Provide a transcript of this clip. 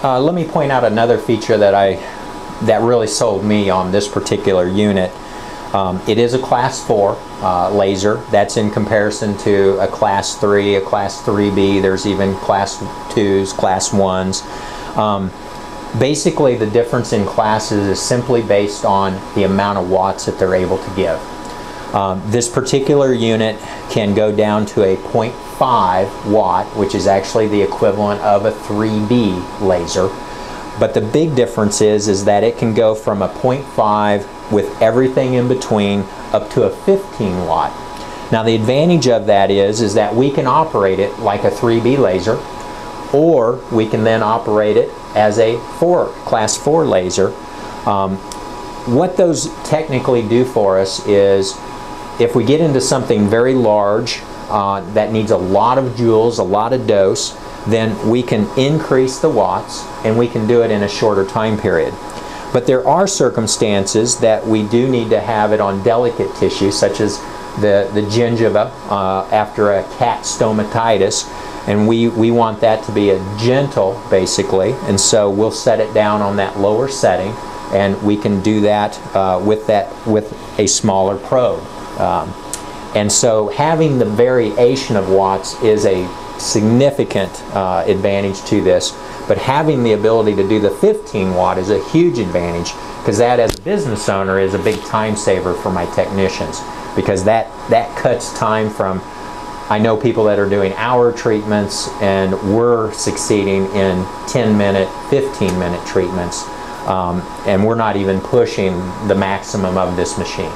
let me point out another feature that really sold me on this particular unit. It is a class 4 laser. That's in comparison to a class 3, a class 3B. There's even class 2s, class 1s. Basically, the difference in classes is simply based on the amount of watts that they're able to give. This particular unit can go down to a 0.5 watt, which is actually the equivalent of a 3B laser. But the big difference is that it can go from a 0.5 with everything in between up to a 15 watt. Now the advantage of that is that we can operate it like a 3B laser, or we can then operate it as a class 4 laser. What those technically do for us is, if we get into something very large that needs a lot of joules, a lot of dose, then we can increase the watts and we can do it in a shorter time period. But there are circumstances that we do need to have it on delicate tissue, such as the gingiva after a cat stomatitis, and we want that to be a gentle, basically, and so we'll set it down on that lower setting, and we can do that with a smaller probe. And so having the variation of watts is a significant advantage to this, but having the ability to do the 15 watt is a huge advantage, because that, as a business owner, is a big time saver for my technicians, because that cuts time from, I know people that are doing hour treatments, and we're succeeding in 10-minute, 15-minute treatments, and we're not even pushing the maximum of this machine.